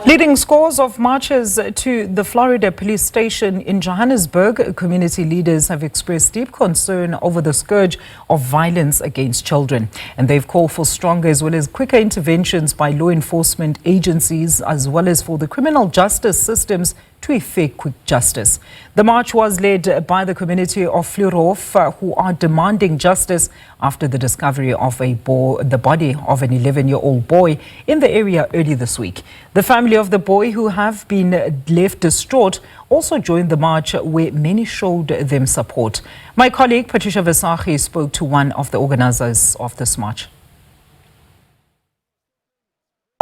Leading scores of marchers to the Florida police station in Johannesburg, community leaders have expressed deep concern over the scourge of violence against children. And they've called for stronger as well as quicker interventions by law enforcement agencies as well as for the criminal justice systems to effect quick justice. The march was led by the community of Fleurhof, who are demanding justice after the discovery of the body of an 11-year-old boy in the area early this week. The family of the boy, who have been left distraught, also joined the march, where many showed them support. My colleague Patricia Visagie spoke to one of the organisers of this march.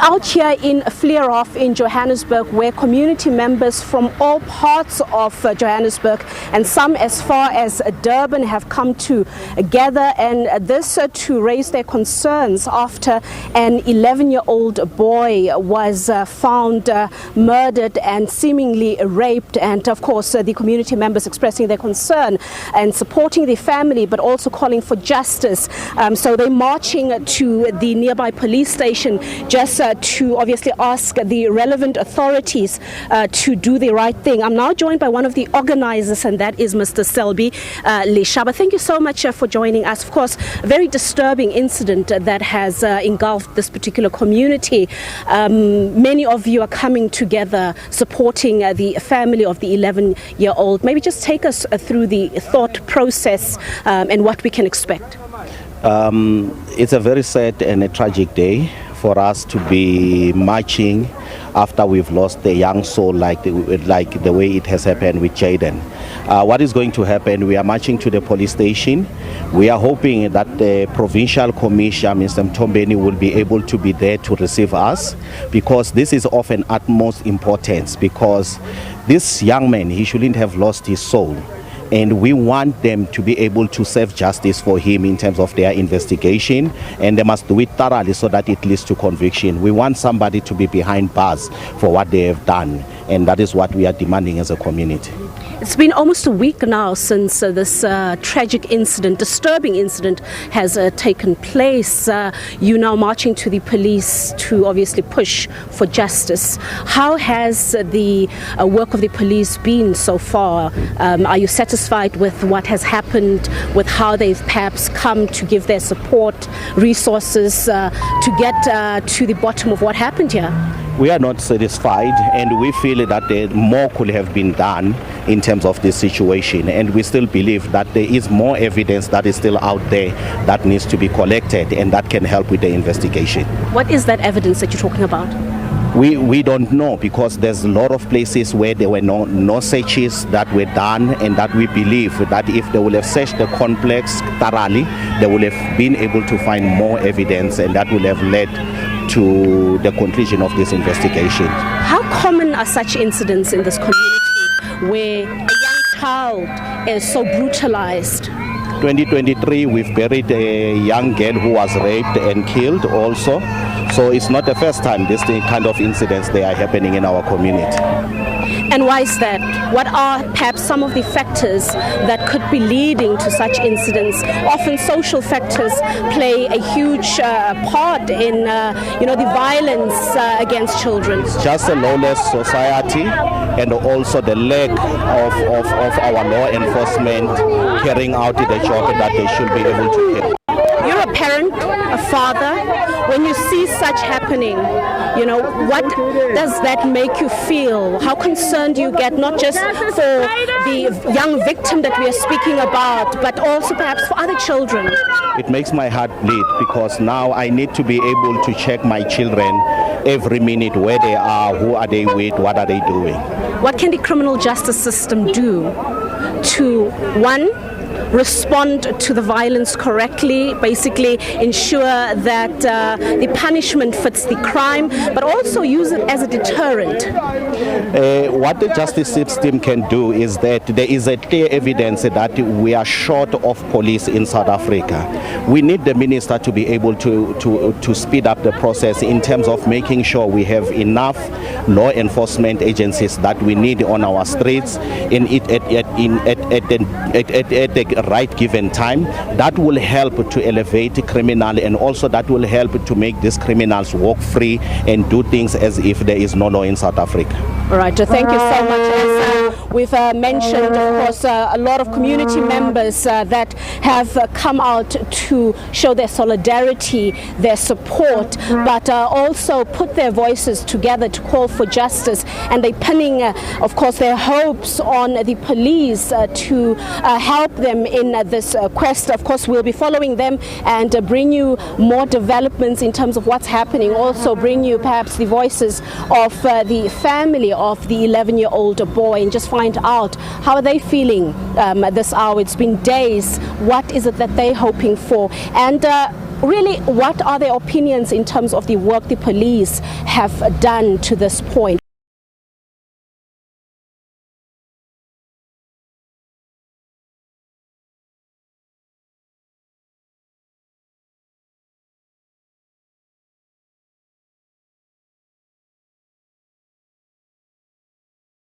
Out here in Fleurhof in Johannesburg, where community members from all parts of Johannesburg and some as far as Durban have come together, and this to raise their concerns after an 11-year-old boy was found murdered and seemingly raped. And of course the community members expressing their concern and supporting the family, but also calling for justice. So they're marching to the nearby police station just to obviously ask the relevant authorities to do the right thing. I'm now joined by one of the organisers, and that is Mr. Selby Leshaba. Thank you so much for joining us. Of course, a very disturbing incident that has engulfed this particular community. Many of you are coming together supporting the family of the 11-year-old. Maybe just take us through the thought process and what we can expect. It's a very sad and a tragic day for us to be marching after we've lost a young soul like the way it has happened with Jaden. What is going to happen? We are marching to the police station. We are hoping that the provincial commissioner, Mr. Mtombeni, will be able to be there to receive us, because this is of an utmost importance, because this young man, he shouldn't have lost his soul. And we want them to be able to serve justice for him in terms of their investigation, and they must do it thoroughly so that it leads to conviction. We want somebody to be behind bars for what they have done, and that is what we are demanding as a community. It's been almost a week now since this tragic incident, disturbing incident, has taken place. You now marching to the police to obviously push for justice. How has the work of the police been so far? Are you satisfied with what has happened, with how they've perhaps come to give their support, resources to get to the bottom of what happened here? We are not satisfied, and we feel that more could have been done in terms of this situation, and we still believe that there is more evidence that is still out there that needs to be collected, and that can help with the investigation. What is that evidence that you're talking about? We don't know, because there's a lot of places where there were no searches that were done, and that we believe that if they will have searched the complex thoroughly, they will have been able to find more evidence, and that will have led to the conclusion of this investigation. How common are such incidents in this community where a young child is so brutalized? 2023, we've buried a young girl who was raped and killed also. So it's not the first time this kind of incidents they are happening in our community. And why is that? What are perhaps some of the factors that could be leading to such incidents? Often social factors play a huge part in the violence against children. Just a lawless society, and also the lack of our law enforcement carrying out the job that they should be able to carry. You're a parent, a father. When you see such happening, what does that make you feel? How concerned do you get, not just for the young victim that we are speaking about, but also perhaps for other children? It makes my heart bleed, because now I need to be able to check my children every minute, where they are, who are they with, what are they doing. What can the criminal justice system do to, one, respond to the violence correctly, basically ensure that the punishment fits the crime, but also use it as a deterrent? What the justice system can do is that there is a clear evidence that we are short of police in South Africa. We need the minister to be able to speed up the process in terms of making sure we have enough law enforcement agencies that we need on our streets at the right given time. That will help to elevate criminal, and also that will help to make these criminals walk free and do things as if there is no law in South Africa. All right, thank you so much. As we've mentioned, of course, a lot of community members that have come out to show their solidarity, their support, but also put their voices together to call for justice. And they're pinning, of course, their hopes on the police to help them in this quest. Of course, we'll be following them and bring you more developments in terms of what's happening. Also bring you perhaps the voices of the family of the 11-year-old boy and just find out how are they feeling at this hour. It's been days. What is it that they're hoping for? And really, what are their opinions in terms of the work the police have done to this point?